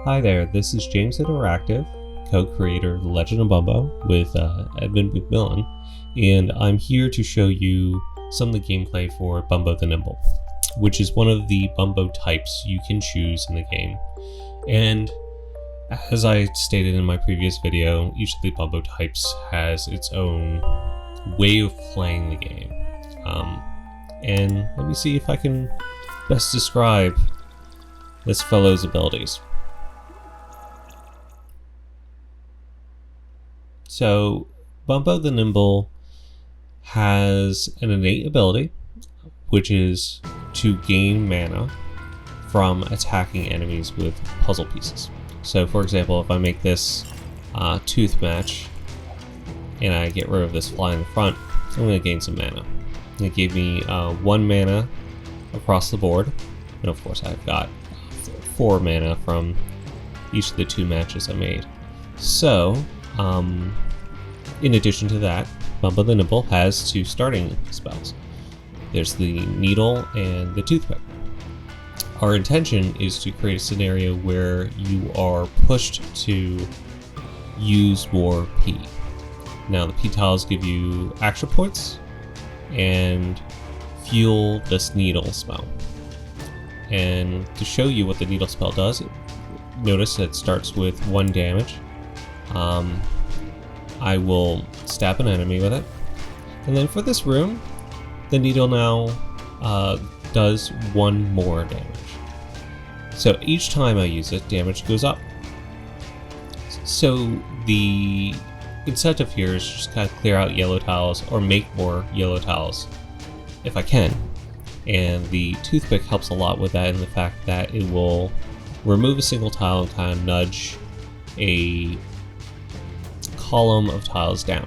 Hi there, this is James Interactive, co-creator of The Legend of Bumbo with Edmund McMillen, and I'm here to show you some of the gameplay for Bumbo the Nimble, which is one of the Bumbo types you can choose in the game. And as I stated in my previous video, each of the Bumbo types has its own way of playing the game. And let me see if I can best describe this fellow's abilities. So, Bumbo the Nimble has an innate ability, which is to gain mana from attacking enemies with puzzle pieces. So, for example, if I make this tooth match, and I get rid of this fly in the front, I'm going to gain some mana. It gave me 1 mana across the board, and of course I've got 4 mana from each of the 2 matches I made. So, in addition to that, Bumbo the Nimble has 2 starting spells. There's the Needle and the Toothpick. Our intention is to create a scenario where you are pushed to use more P. Now the P tiles give you action points and fuel this Needle spell. And to show you what the Needle spell does, notice it starts with 1 damage. I will stab an enemy with it. And then for this room, the Needle now does 1 more damage. So each time I use it, damage goes up. So the incentive here is just kind of clear out yellow tiles or make more yellow tiles if I can. And the Toothpick helps a lot with that in the fact that it will remove a single tile and kind of nudge a column of tiles down.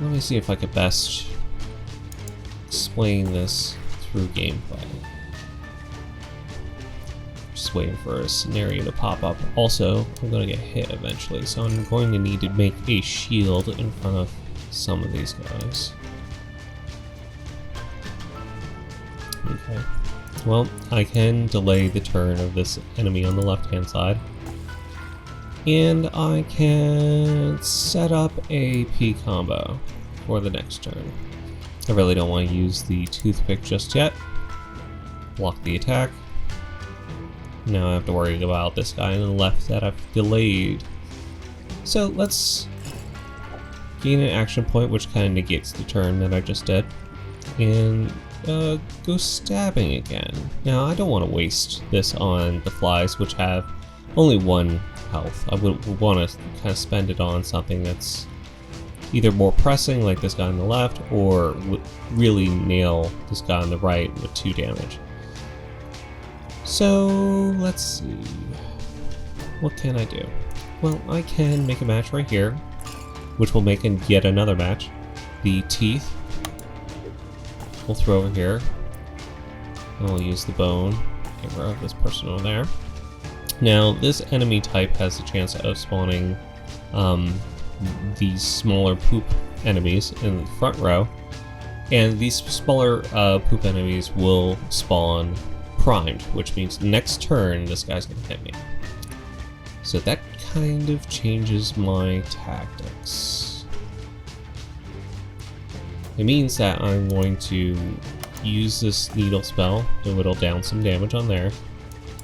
Let me see if I could best explain this through gameplay. Just waiting for a scenario to pop up. Also, I'm going to get hit eventually, so I'm going to need to make a shield in front of some of these guys. Okay. Well, I can delay the turn of this enemy on the left-hand side. And I can set up a P combo for the next turn. I really don't want to use the Toothpick just yet. Block the attack. Now I have to worry about this guy on the left that I've delayed. So let's gain an action point, which kind of negates the turn that I just did. And go stabbing again. Now I don't want to waste this on the flies, which have only 1 health. I would want to kind of spend it on something that's either more pressing, like this guy on the left, or really nail this guy on the right with 2 damage. So let's see. What can I do? Well, I can make a match right here, which will make yet another match. The teeth we'll throw over here. And we'll use the bone. Get rid of this person over there. Now, this enemy type has the chance of spawning these smaller poop enemies in the front row, and these smaller poop enemies will spawn primed, which means next turn this guy's gonna hit me. So that kind of changes my tactics. It means that I'm going to use this Needle spell to whittle down some damage on there.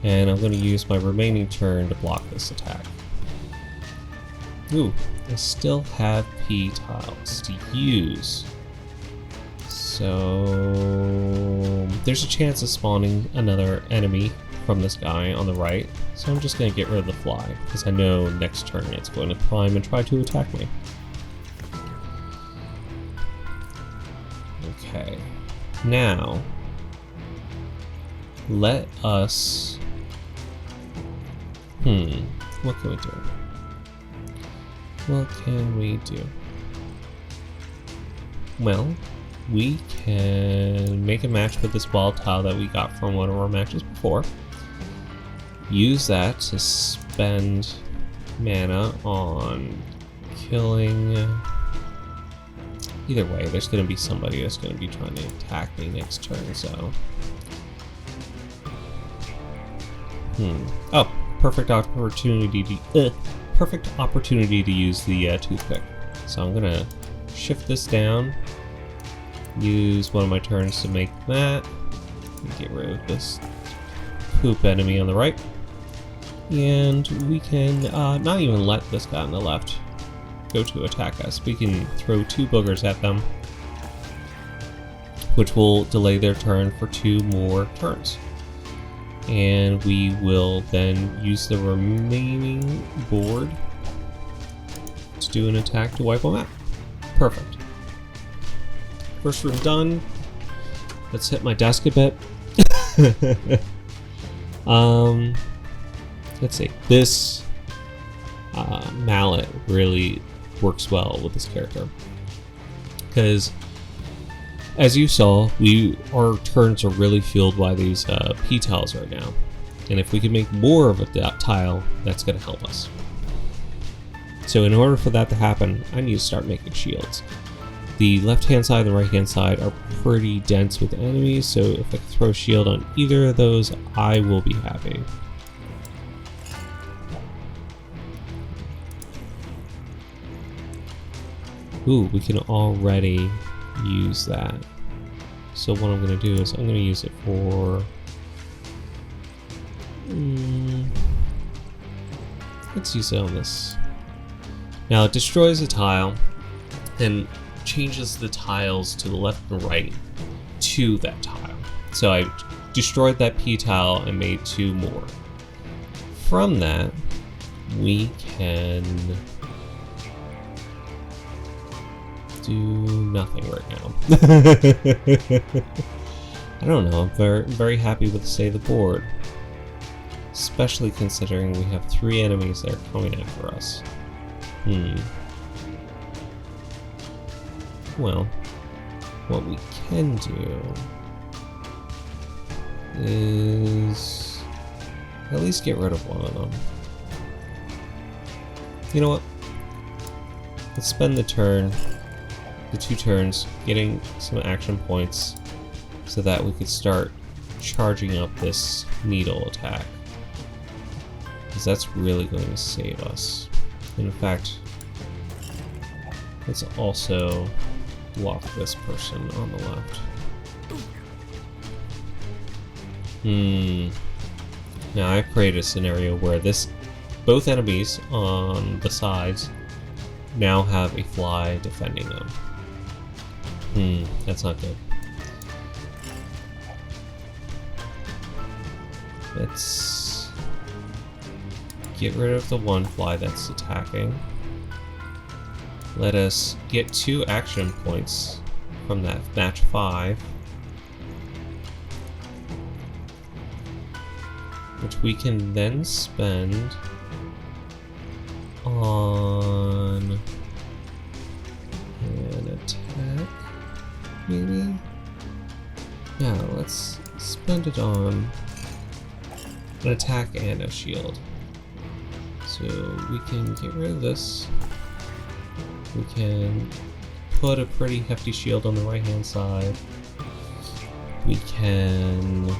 And I'm going to use my remaining turn to block this attack. Ooh, I still have P tiles to use. So there's a chance of spawning another enemy from this guy on the right. So I'm just going to get rid of the fly, because I know next turn it's going to prime and try to attack me. Okay, now let us... what can we do? What can we do? Well, we can make a match with this wild tile that we got from one of our matches before. Use that to spend mana on killing... Either way, there's going to be somebody that's going to be trying to attack me next turn, so... Oh, perfect opportunity to use the toothpick. So I'm gonna shift this down, use one of my turns to make that, get rid of this poop enemy on the right, and we can not even let this guy on the left go to attack us. We can throw 2 boogers at them, which will delay their turn for 2 more turns. And we will then use the remaining board to do an attack to wipe them out. Perfect. First room done. Let's hit my desk a bit. Let's see. This mallet really works well with this character, because as you saw, our turns are really fueled by these P tiles right now, and if we can make more of a tile, that's going to help us. So in order for that to happen, I need to start making shields. The left-hand side and the right-hand side are pretty dense with enemies, so if I can throw a shield on either of those, I will be happy. Ooh, we can already use that. So what I'm going to do is I'm going to use it for... let's use it on this. Now it destroys a tile and changes the tiles to the left and right to that tile. So I destroyed that P tile and made 2 more. From that, we can do nothing right now. I don't know, I'm very happy with the state of the board. Especially considering we have 3 enemies that are coming after us. Well, what we can do is at least get rid of one of them. You know what? Let's spend the 2 turns getting some action points so that we could start charging up this needle attack, because that's really going to save us. And in fact, let's also block this person on the left. Now I've created a scenario where both enemies on the sides now have a fly defending them. That's not good. Let's get rid of the one fly that's attacking. Let us get 2 action points from that match 5, which we can then spend on an attack, maybe? Yeah, let's spend it on an attack and a shield. So we can get rid of this. We can put a pretty hefty shield on the right hand side. We can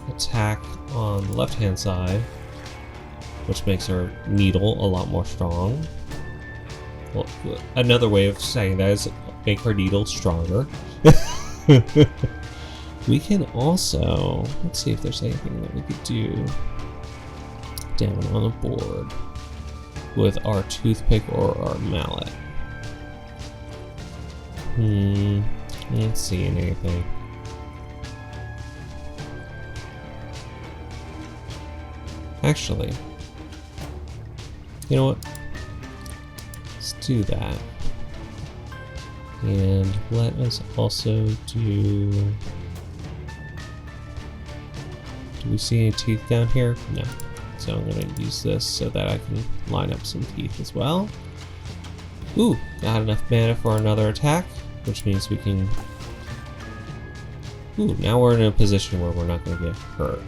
attack on the left hand side, which makes our needle a lot more strong. Well, another way of saying that is make our needle stronger. We can also, let's see if there's anything that we could do down on the board with our toothpick or our mallet. Let's see anything. Actually, you know what? Let's do that. And let us also do... Do we see any teeth down here? No. So I'm going to use this so that I can line up some teeth as well. Ooh, got enough mana for another attack, which means we can... Ooh, now we're in a position where we're not going to get hurt.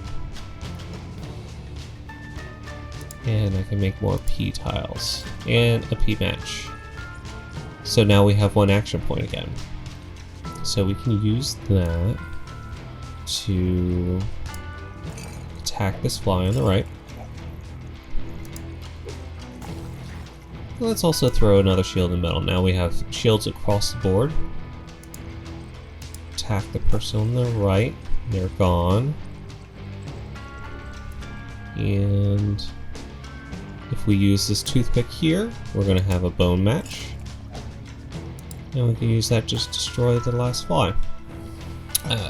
And I can make more P tiles and a P match. So now we have 1 action point again. So we can use that to attack this fly on the right. Let's also throw another shield in the middle. Now we have shields across the board. Attack the person on the right. They're gone. And if we use this toothpick here, we're going to have a bone match. And we can use that to just destroy the last fly.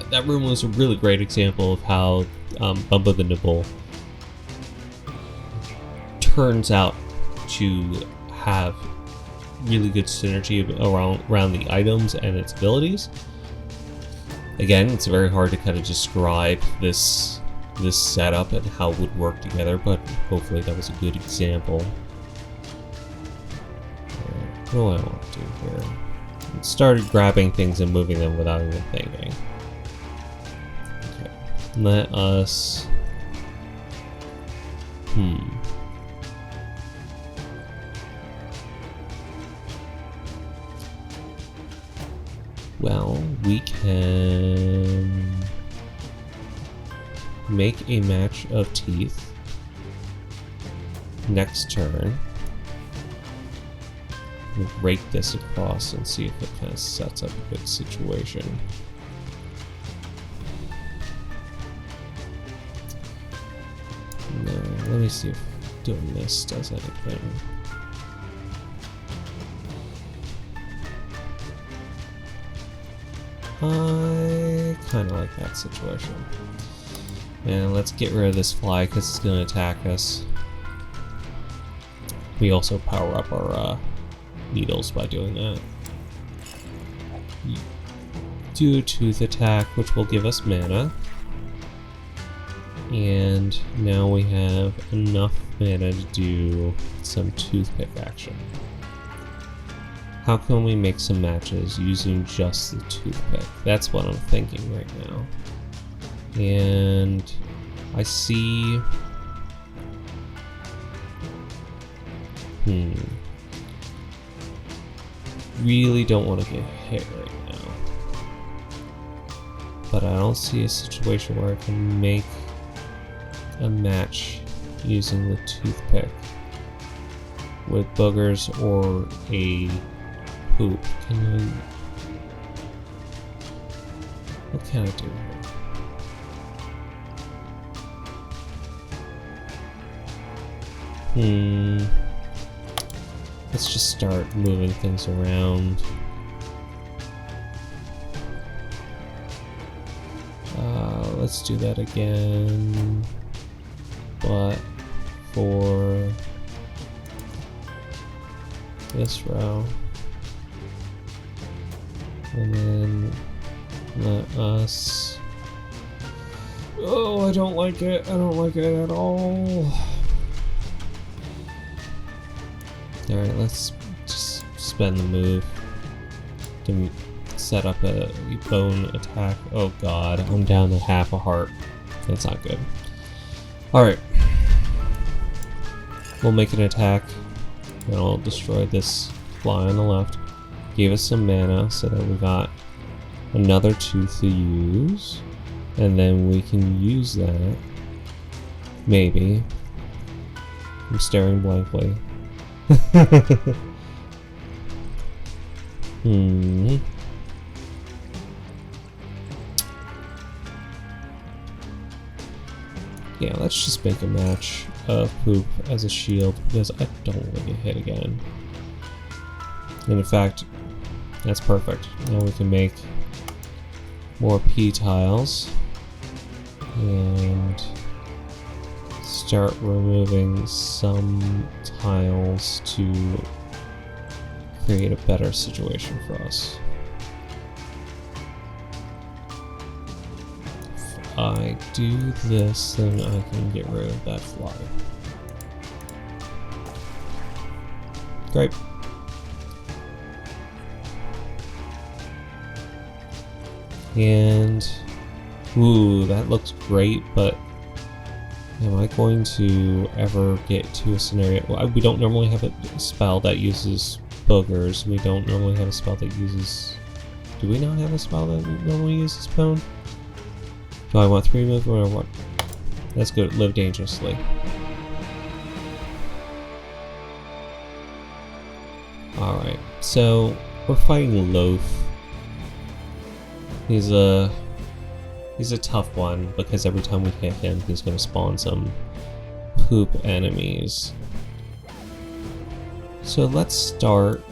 That room was a really great example of how Bumbo the Nimble turns out to have really good synergy around the items and its abilities. Again, it's very hard to kind of describe this setup and how it would work together, but hopefully that was a good example. What do I want to do here? It started grabbing things and moving them without even thinking. Okay, let us... Well, we can make a match of teeth next turn. We'll rake this across and see if it kind of sets up a good situation. No, let me see if doing this does anything. I kind of like that situation. And let's get rid of this fly because it's going to attack us. We also power up our needles by doing that. Do a tooth attack, which will give us mana. And now we have enough mana to do some toothpick action. How can we make some matches using just the toothpick? That's what I'm thinking right now. And I see... Really don't want to get hit right now. But I don't see a situation where I can make a match using the toothpick with boogers or a poop. What can I do here? Let's just start moving things around. Let's do that again, but for this row. And then let us... Oh, I don't like it. I don't like it at all. Alright, let's just spend the move to set up a bone attack. Oh god, I'm down to half a heart. That's not good. Alright. We'll make an attack, and I'll destroy this fly on the left. Give us some mana so that we got another tooth to use. And then we can use that. Maybe. I'm staring blankly. Yeah, let's just make a match of poop as a shield because I don't want to get hit again. And in fact, that's perfect. Now we can make more P tiles and start removing some tiles to create a better situation for us. If I do this, then I can get rid of that fly. Great. And ooh, that looks great, but am I going to ever get to a scenario? Well, we don't normally have a spell that uses boogers. We don't normally have a spell that uses... Do we not have a spell that normally uses bone? Do I want 3 movement or what? Let's go live dangerously. Alright, so we're fighting Loaf. He's a tough one because every time we hit him, he's going to spawn some poop enemies. So let's start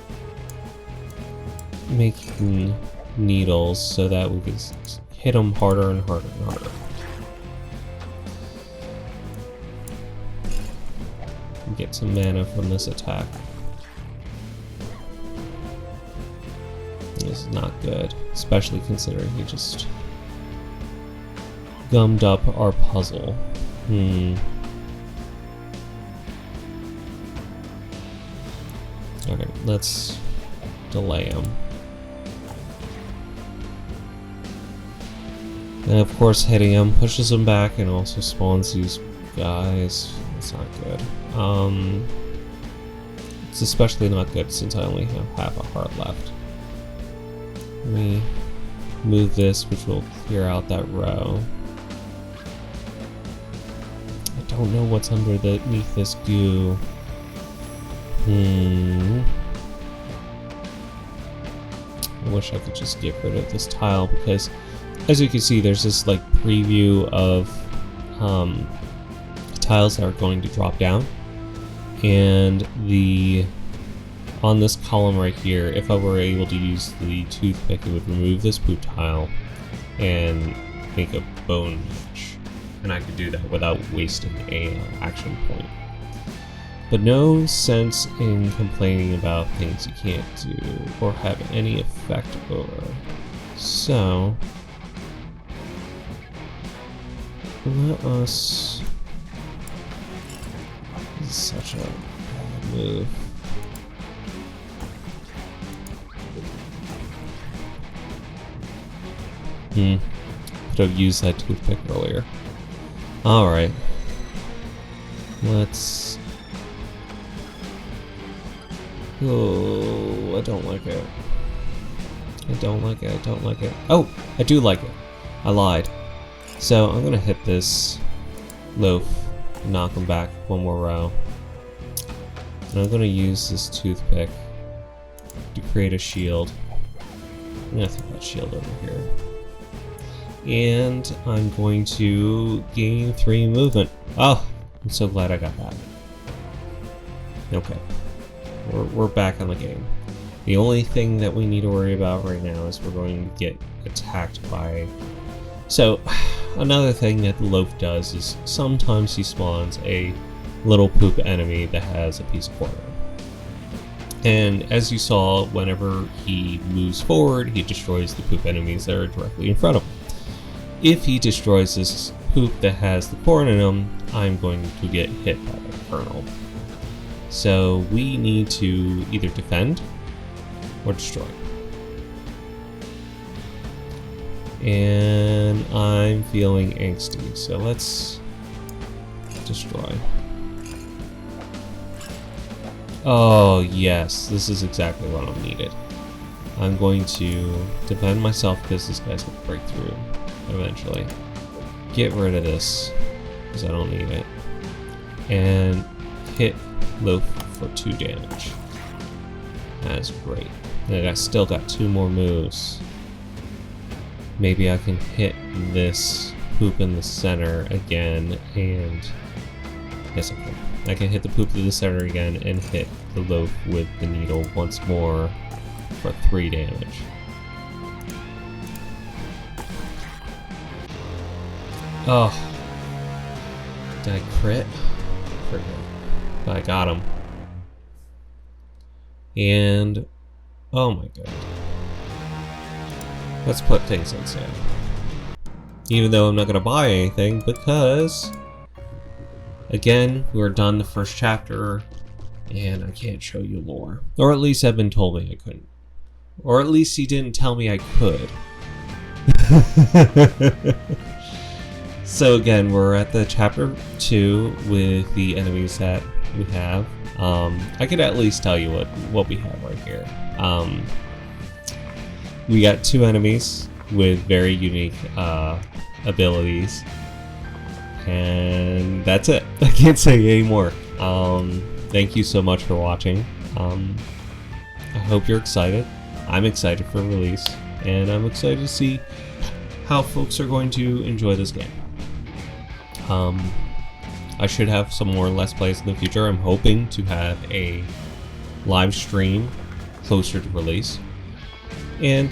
making needles so that we can hit him harder and harder and harder. Get some mana from this attack. This is not good, especially considering he just gummed up our puzzle. Okay, let's delay him. And of course hitting him pushes him back and also spawns these guys. It's not good. It's especially not good since I only have half a heart left. Let me move this, which will clear out that row. I don't know what's underneath this goo. I wish I could just get rid of this tile because, as you can see, there's this like preview of tiles that are going to drop down, and on this column right here, if I were able to use the toothpick, it would remove this poop tile and make a bone match, and I could do that without wasting a action point. But no sense in complaining about things you can't do or have any effect over. So let us... This is such a bad move. Could have used that toothpick earlier. Alright. Let's... Oh, I don't like it. I don't like it, I don't like it. Oh, I do like it. I lied. So I'm gonna hit this loaf and knock him back one more row. And I'm gonna use this toothpick to create a shield. I'm gonna throw that shield over here. And I'm going to gain 3 movement. Oh, I'm so glad I got that. Okay. We're back on the game. The only thing that we need to worry about right now is we're going to get attacked by... So, another thing that the loaf does is sometimes he spawns a little poop enemy that has a piece of quarter. And as you saw, whenever he moves forward, he destroys the poop enemies that are directly in front of him. If he destroys this poop that has the corn in him, I'm going to get hit by the kernel. So we need to either defend or destroy. And I'm feeling angsty, so let's destroy. Oh yes, this is exactly what I needed. I'm going to defend myself because this guy's going to break through eventually. Get rid of this because I don't need it. And hit Loaf for 2 damage. That's great. And I still got 2 more moves. Maybe I can hit this poop in the center again and... Yes, I can. I can hit the poop in the center again and hit the loaf with the needle once more for 3 damage. Oh. Did I crit? But I got him. And... Oh my god. Let's put things on sale. Even though I'm not gonna buy anything because... Again, we're done the first chapter, and I can't show you lore. Or at least Edmund told me I couldn't. Or at least he didn't tell me I could. So again, we're at the chapter 2 with the enemies that we have. I could at least tell you what we have right here. We got 2 enemies with very unique abilities. And that's it. I can't say any more. Thank you so much for watching. I hope you're excited. I'm excited for release, and I'm excited to see how folks are going to enjoy this game. I should have some more Let's Plays in the future. I'm hoping to have a live stream closer to release, and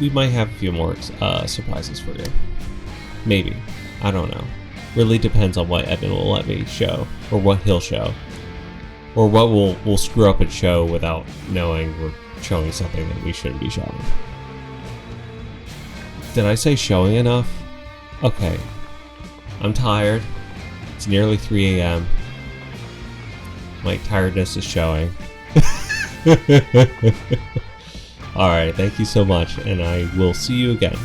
we might have a few more surprises for you. Maybe. I don't know. Really depends on what Edmund will let me show, or what he'll show, or what we'll screw up and show without knowing we're showing something that we shouldn't be showing. Did I say showing enough? Okay. I'm tired. It's nearly 3 a.m. My tiredness is showing. Alright, thank you so much, and I will see you again.